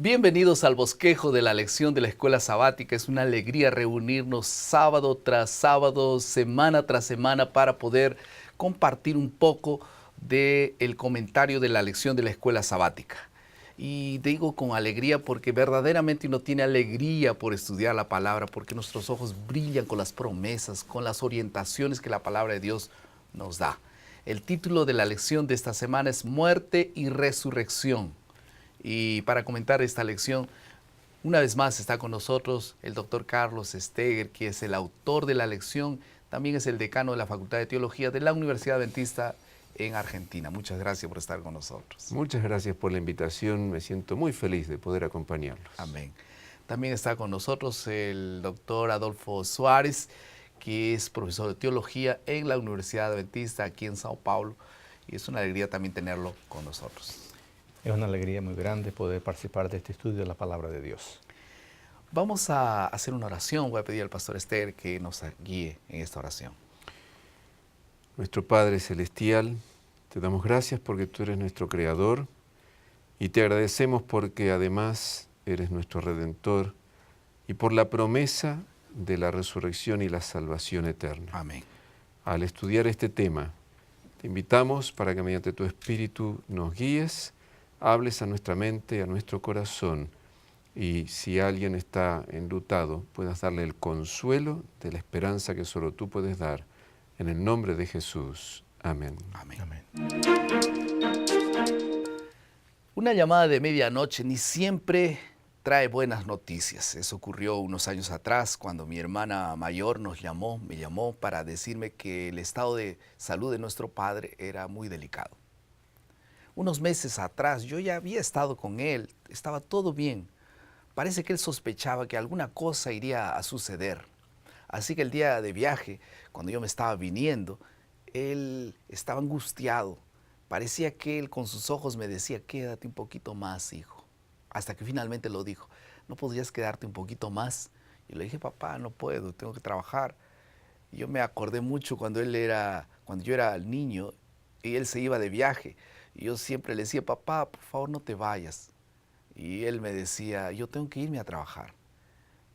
Bienvenidos al bosquejo de la lección de la escuela sabática. Es una alegría reunirnos sábado tras sábado, semana tras semana, para poder compartir un poco del comentario de la lección de la escuela sabática. Y digo con alegría porque verdaderamente uno tiene alegría por estudiar la palabra, porque nuestros ojos brillan con las promesas, con las orientaciones que la palabra de Dios nos da. El título de la lección de esta semana es Muerte y Resurrección. Y para comentar esta lección, una vez más está con nosotros el doctor Carlos Steger, que es el autor de la lección, también es el decano de la Facultad de Teología de la Universidad Adventista en Argentina. Muchas gracias por estar con nosotros. Muchas gracias por la invitación, me siento muy feliz de poder acompañarlos. Amén. También está con nosotros el doctor Adolfo Suárez, que es profesor de Teología en la Universidad Adventista aquí en Sao Paulo, y es una alegría también tenerlo con nosotros. Es una alegría muy grande poder participar de este estudio de la Palabra de Dios. Vamos a hacer una oración. Voy a pedir al pastor Esther que nos guíe en esta oración. Nuestro Padre Celestial, te damos gracias porque tú eres nuestro Creador y te agradecemos porque además eres nuestro Redentor y por la promesa de la resurrección y la salvación eterna. Amén. Al estudiar este tema, te invitamos para que mediante tu Espíritu nos guíes, hables a nuestra mente, a nuestro corazón, y si alguien está enlutado, puedas darle el consuelo de la esperanza que solo tú puedes dar. En el nombre de Jesús. Amén. Amén. Amén. Una llamada de medianoche ni siempre trae buenas noticias. Eso ocurrió unos años atrás cuando mi hermana mayor me llamó para decirme que el estado de salud de nuestro padre era muy delicado. Unos meses atrás yo ya había estado con él, estaba todo bien. Parece que él sospechaba que alguna cosa iría a suceder. Así que el día de viaje, cuando yo me estaba viniendo, él estaba angustiado. Parecía que él con sus ojos me decía, quédate un poquito más, hijo. Hasta que finalmente lo dijo, ¿no podrías quedarte un poquito más? Y le dije, papá, no puedo, tengo que trabajar. Y yo me acordé mucho cuando yo era niño y él se iba de viaje. Y yo siempre le decía, papá, por favor no te vayas. Y él me decía, yo tengo que irme a trabajar.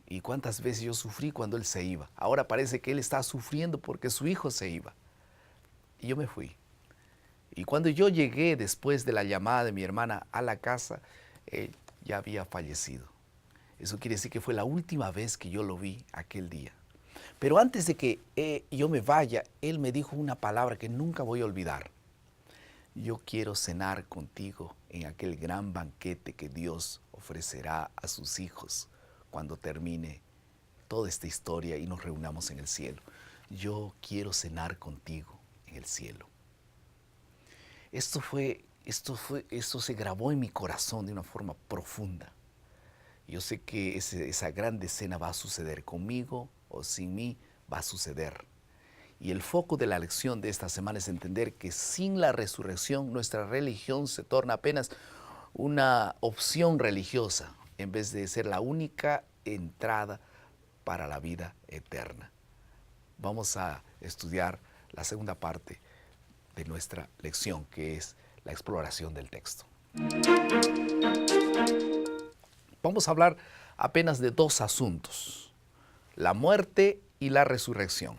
Y cuántas veces yo sufrí cuando él se iba. Ahora parece que él está sufriendo porque su hijo se iba. Y yo me fui. Y cuando yo llegué después de la llamada de mi hermana a la casa, él ya había fallecido. Eso quiere decir que fue la última vez que yo lo vi aquel día. Pero antes de que yo me vaya, él me dijo una palabra que nunca voy a olvidar. Yo quiero cenar contigo en aquel gran banquete que Dios ofrecerá a sus hijos cuando termine toda esta historia y nos reunamos en el cielo. Yo quiero cenar contigo en el cielo. Esto se grabó en mi corazón de una forma profunda. Yo sé que esa grande cena va a suceder conmigo o sin mí, va a suceder. Y el foco de la lección de esta semana es entender que sin la resurrección nuestra religión se torna apenas una opción religiosa en vez de ser la única entrada para la vida eterna. Vamos a estudiar la segunda parte de nuestra lección, que es la exploración del texto. Vamos a hablar apenas de dos asuntos, la muerte y la resurrección.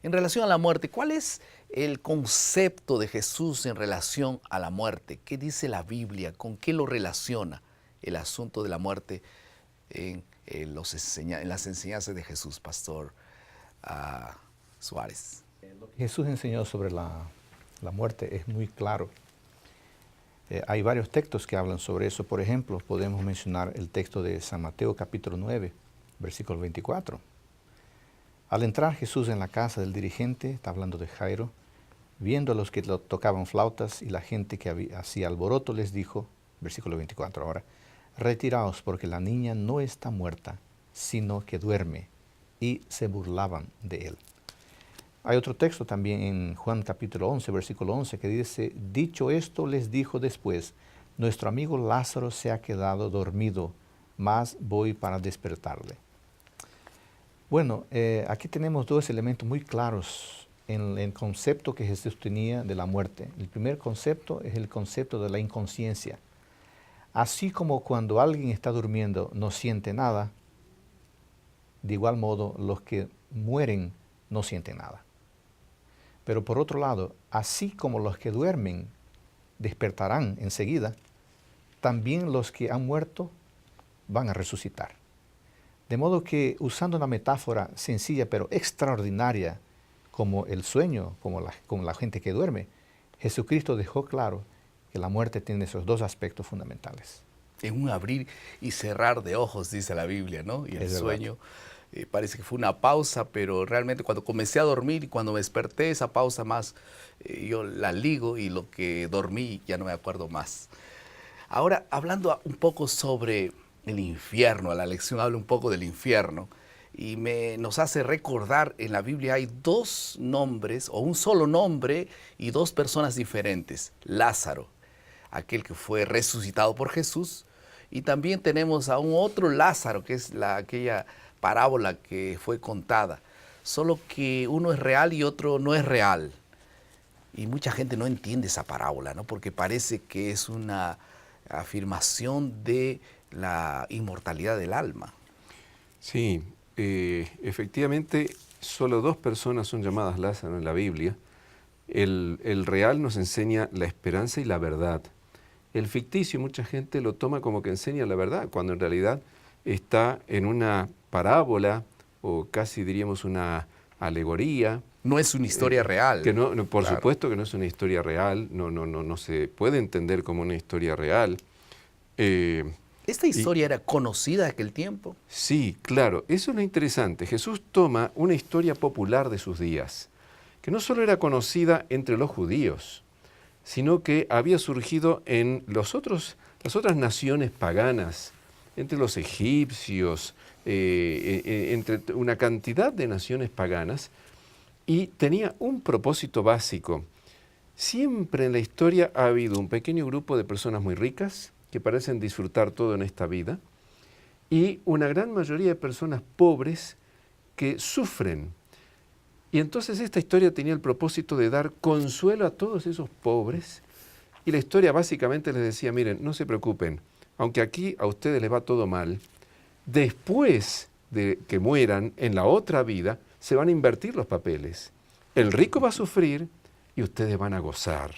En relación a la muerte, ¿cuál es el concepto de Jesús en relación a la muerte? ¿Qué dice la Biblia? ¿Con qué lo relaciona el asunto de la muerte en las enseñanzas de Jesús, Pastor Suárez? Lo que Jesús enseñó sobre la muerte es muy claro. Hay varios textos que hablan sobre eso. Por ejemplo, podemos mencionar el texto de San Mateo capítulo 9, versículo 24. Al entrar Jesús en la casa del dirigente, está hablando de Jairo, viendo a los que tocaban flautas y la gente que hacía alboroto, les dijo, versículo 24 ahora, retiraos porque la niña no está muerta, sino que duerme. Y se burlaban de él. Hay otro texto también en Juan capítulo 11, versículo 11, que dice, dicho esto les dijo después, nuestro amigo Lázaro se ha quedado dormido, mas voy para despertarle. Bueno, aquí tenemos dos elementos muy claros en el concepto que Jesús tenía de la muerte. El primer concepto es el concepto de la inconsciencia. Así como cuando alguien está durmiendo no siente nada, de igual modo los que mueren no sienten nada. Pero por otro lado, así como los que duermen despertarán enseguida, también los que han muerto van a resucitar. De modo que, usando una metáfora sencilla pero extraordinaria, como el sueño, como la gente que duerme, Jesucristo dejó claro que la muerte tiene esos dos aspectos fundamentales. En un abrir y cerrar de ojos, dice la Biblia, ¿no? Y el sueño parece que fue una pausa, pero realmente cuando comencé a dormir y cuando me desperté, esa pausa más, yo la ligo y lo que dormí ya no me acuerdo más. Ahora, hablando un poco sobre el infierno, la lección habla un poco del infierno y nos hace recordar, en la Biblia hay dos nombres, o un solo nombre y dos personas diferentes. Lázaro, aquel que fue resucitado por Jesús, y también tenemos a un otro Lázaro, que es aquella parábola que fue contada, solo que uno es real y otro no es real. Y mucha gente no entiende esa parábola, ¿no? Porque parece que es una afirmación de la inmortalidad del alma. Sí, efectivamente, solo dos personas son llamadas Lázaro en la Biblia. El real nos enseña la esperanza y la verdad. El ficticio, mucha gente lo toma como que enseña la verdad, cuando en realidad está en una parábola o casi diríamos una alegoría. No es una historia real. Que no, por claro. supuesto que no es una historia real, no se puede entender como una historia real. ¿Esta historia era conocida de aquel tiempo? Sí, claro, eso es lo interesante. Jesús toma una historia popular de sus días, que no solo era conocida entre los judíos, sino que había surgido en las otras naciones paganas, entre los egipcios, entre una cantidad de naciones paganas, y tenía un propósito básico. Siempre en la historia ha habido un pequeño grupo de personas muy ricas que parecen disfrutar todo en esta vida y una gran mayoría de personas pobres que sufren. Y entonces esta historia tenía el propósito de dar consuelo a todos esos pobres y la historia básicamente les decía, miren, no se preocupen, aunque aquí a ustedes les va todo mal, después de que mueran en la otra vida, se van a invertir los papeles. El rico va a sufrir y ustedes van a gozar.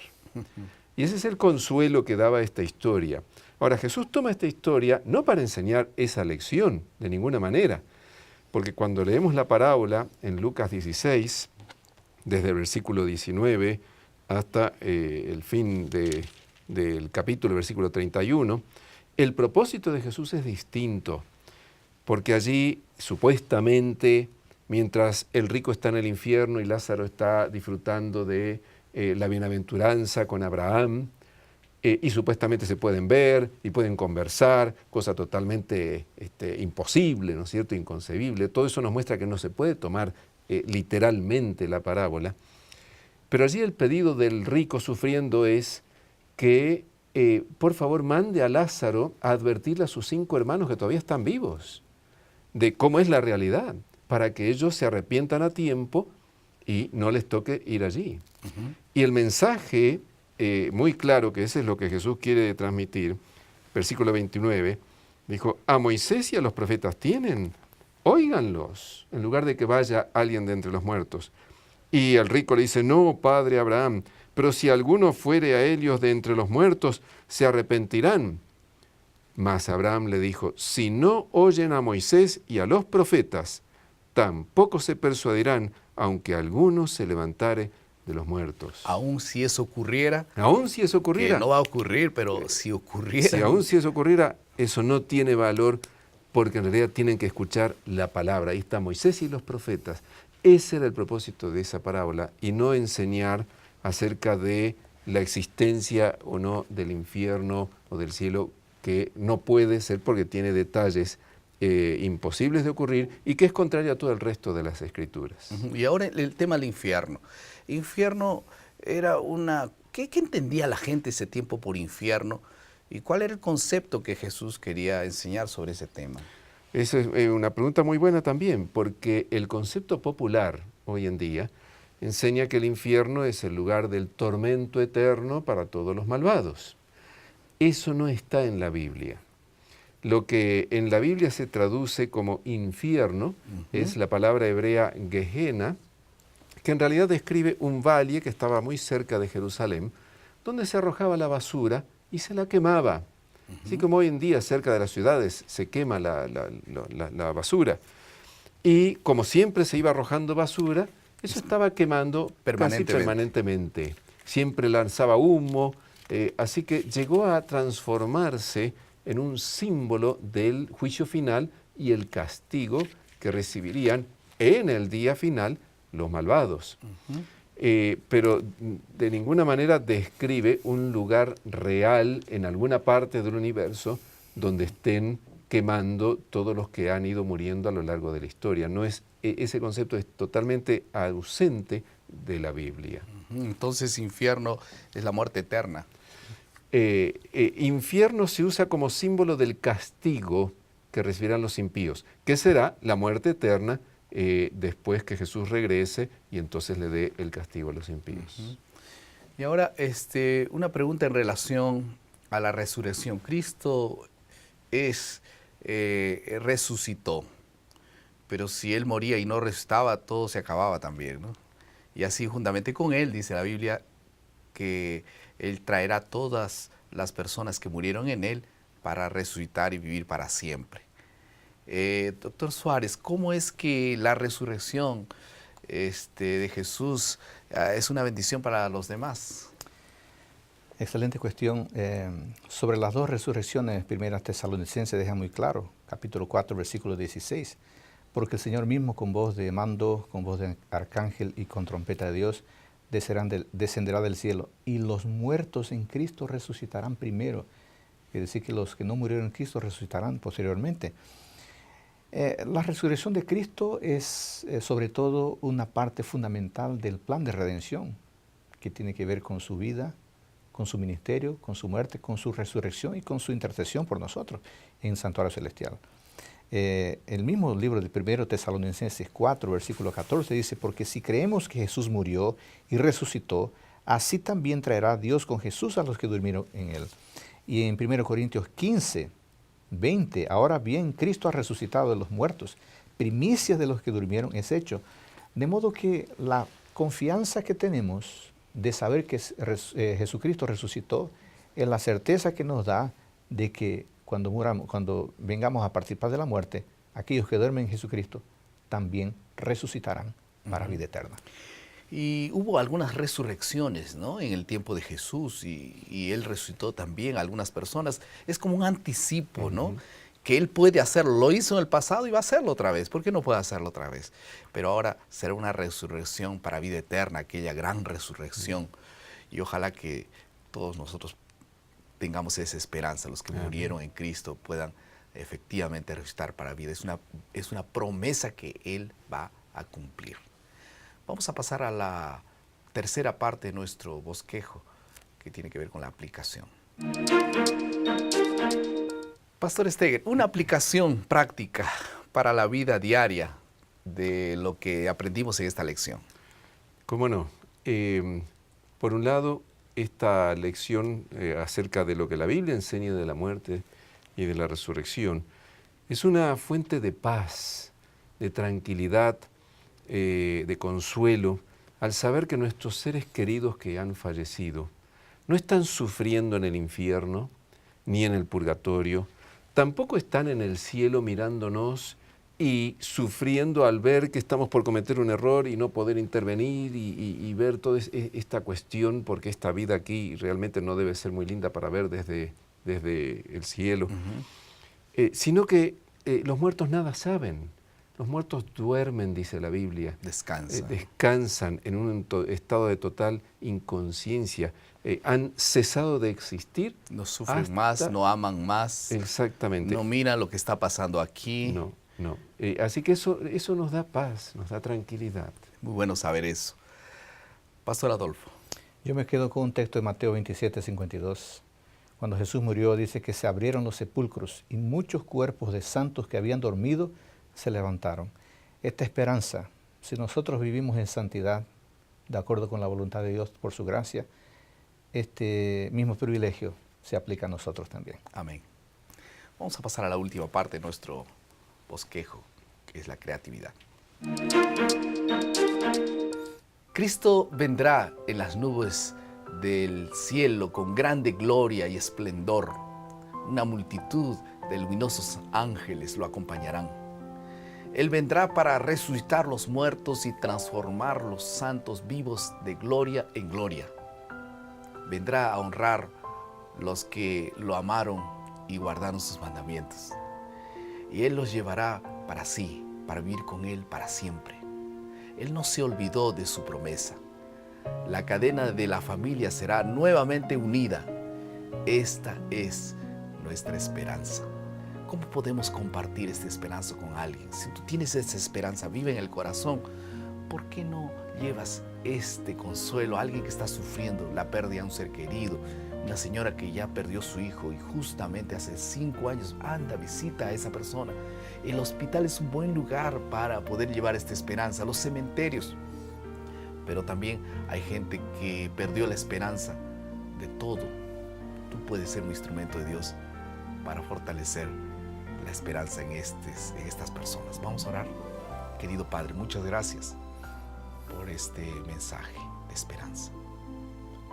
Y ese es el consuelo que daba esta historia. Ahora, Jesús toma esta historia no para enseñar esa lección, de ninguna manera, porque cuando leemos la parábola en Lucas 16, desde el versículo 19 hasta el fin del capítulo, versículo 31, el propósito de Jesús es distinto, porque allí supuestamente, mientras el rico está en el infierno y Lázaro está disfrutando de la bienaventuranza con Abraham, y supuestamente se pueden ver y pueden conversar, cosa totalmente imposible, ¿no es cierto?, inconcebible. Todo eso nos muestra que no se puede tomar literalmente la parábola. Pero allí el pedido del rico sufriendo es que, por favor, mande a Lázaro a advertirle a sus 5 hermanos que todavía están vivos, de cómo es la realidad, para que ellos se arrepientan a tiempo y no les toque ir allí. Y el mensaje muy claro, que ese es lo que Jesús quiere transmitir, versículo 29, dijo, a Moisés y a los profetas tienen, óiganlos, en lugar de que vaya alguien de entre los muertos. Y el rico le dice, no, padre Abraham, pero si alguno fuere a ellos de entre los muertos, se arrepentirán. Mas Abraham le dijo, si no oyen a Moisés y a los profetas, tampoco se persuadirán, aunque alguno se levantare de los muertos. Aún si eso ocurriera. Aún si eso ocurriera. Que no va a ocurrir, pero si ocurriera. Aún si eso ocurriera, eso no tiene valor, porque en realidad tienen que escuchar la palabra. Ahí está Moisés y los profetas. Ese era el propósito de esa parábola, y no enseñar acerca de la existencia o no del infierno o del cielo, que no puede ser porque tiene detalles imposibles de ocurrir y que es contrario a todo el resto de las Escrituras. Y ahora el tema del infierno. Infierno era una... ¿Qué entendía la gente ese tiempo por infierno? ¿Y cuál era el concepto que Jesús quería enseñar sobre ese tema? Esa es una pregunta muy buena también, porque el concepto popular hoy en día enseña que el infierno es el lugar del tormento eterno para todos los malvados. Eso no está en la Biblia. Lo que en la Biblia se traduce como infierno es la palabra hebrea Gehenna, que en realidad describe un valle que estaba muy cerca de Jerusalén, donde se arrojaba la basura y se la quemaba. Así como hoy en día cerca de las ciudades se quema la basura. Y como siempre se iba arrojando basura, eso estaba quemando casi permanentemente. Siempre lanzaba humo, así que llegó a transformarse en un símbolo del juicio final y el castigo que recibirían en el día final los malvados. Pero de ninguna manera describe un lugar real en alguna parte del universo donde estén quemando todos los que han ido muriendo a lo largo de la historia. No es, ese concepto es totalmente ausente de la Biblia. Entonces infierno es la muerte eterna. Infierno se usa como símbolo del castigo que recibirán los impíos, que será la muerte eterna después que Jesús regrese y entonces le dé el castigo a los impíos. Y ahora una pregunta en relación a la resurrección. Cristo resucitó, pero si Él moría y no resucitaba, todo se acababa también, ¿no? Y así juntamente con Él, dice la Biblia, que Él traerá a todas las personas que murieron en Él para resucitar y vivir para siempre. Doctor Suárez, ¿cómo es que la resurrección de Jesús es una bendición para los demás? Excelente cuestión. Sobre las dos resurrecciones, 1 Tesalonicenses deja muy claro, capítulo 4, versículo 16, porque el Señor mismo con voz de mando, con voz de arcángel y con trompeta de Dios, descenderá del cielo, y los muertos en Cristo resucitarán primero. Es decir, que los que no murieron en Cristo resucitarán posteriormente. La resurrección de Cristo es sobre todo una parte fundamental del plan de redención, que tiene que ver con su vida, con su ministerio, con su muerte, con su resurrección y con su intercesión por nosotros en Santuario Celestial. El mismo libro de 1 Tesalonicenses 4, versículo 14 dice, porque si creemos que Jesús murió y resucitó, así también traerá Dios con Jesús a los que durmieron en él. Y en 1 Corintios 15, 20, ahora bien, Cristo ha resucitado de los muertos, primicias de los que durmieron es hecho. De modo que la confianza que tenemos de saber que Jesucristo resucitó es la certeza que nos da de que cuando vengamos a participar de la muerte, aquellos que duermen en Jesucristo también resucitarán para vida eterna. Y hubo algunas resurrecciones, ¿no?, en el tiempo de Jesús y Él resucitó también a algunas personas. Es como un anticipo, ¿no?, que Él puede hacerlo. Lo hizo en el pasado y va a hacerlo otra vez. ¿Por qué no puede hacerlo otra vez? Pero ahora será una resurrección para vida eterna, aquella gran resurrección. Y ojalá que todos nosotros tengamos esa esperanza. Los que murieron en Cristo puedan efectivamente resucitar para vida. Es una promesa que Él va a cumplir. Vamos a pasar a la tercera parte de nuestro bosquejo, que tiene que ver con la aplicación. Pastor Steger, una aplicación práctica para la vida diaria de lo que aprendimos en esta lección. ¿Cómo no? Por un lado, esta lección acerca de lo que la Biblia enseña de la muerte y de la resurrección es una fuente de paz, de tranquilidad, de consuelo, al saber que nuestros seres queridos que han fallecido no están sufriendo en el infierno ni en el purgatorio, tampoco están en el cielo mirándonos y sufriendo al ver que estamos por cometer un error y no poder intervenir y ver toda esta cuestión, porque esta vida aquí realmente no debe ser muy linda para ver desde el cielo, sino que los muertos nada saben. Los muertos duermen, dice la Biblia. Descansan. Descansan en un estado de total inconsciencia. Han cesado de existir. No sufren más, no aman más. Exactamente. No miran lo que está pasando aquí. No. Así que eso nos da paz, nos da tranquilidad. Muy bueno saber eso. Pastor Adolfo. Yo me quedo con un texto de Mateo 27, 52. Cuando Jesús murió, dice que se abrieron los sepulcros y muchos cuerpos de santos que habían dormido se levantaron. Esta esperanza, si nosotros vivimos en santidad, de acuerdo con la voluntad de Dios por su gracia, este mismo privilegio se aplica a nosotros también. Amén. Vamos a pasar a la última parte de nuestro bosquejo, que es la creatividad. Cristo vendrá en las nubes del cielo con grande gloria y esplendor. Una multitud de luminosos ángeles lo acompañarán. Él vendrá para resucitar los muertos y transformar los santos vivos de gloria en gloria. Vendrá a honrar los que lo amaron y guardaron sus mandamientos. Y Él los llevará para sí, para vivir con Él para siempre. Él no se olvidó de su promesa. La cadena de la familia será nuevamente unida. Esta es nuestra esperanza. ¿Cómo podemos compartir esta esperanza con alguien? Si tú tienes esa esperanza, vive en el corazón, ¿por qué no llevas este consuelo a alguien que está sufriendo la pérdida de un ser querido? Una señora que ya perdió su hijo y justamente hace 5 años, anda, visita a esa persona. El hospital es un buen lugar para poder llevar esta esperanza, los cementerios. Pero también hay gente que perdió la esperanza de todo. Tú puedes ser un instrumento de Dios para fortalecer la esperanza en estas personas. Vamos a orar. Querido Padre, muchas gracias por este mensaje de esperanza.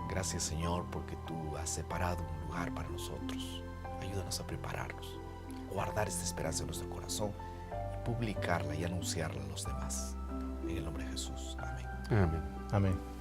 Gracias, Señor, porque tú has separado un lugar para nosotros. Ayúdanos a prepararnos, guardar esta esperanza en nuestro corazón y publicarla y anunciarla a los demás. En el nombre de Jesús. Amén. Amén. Amén.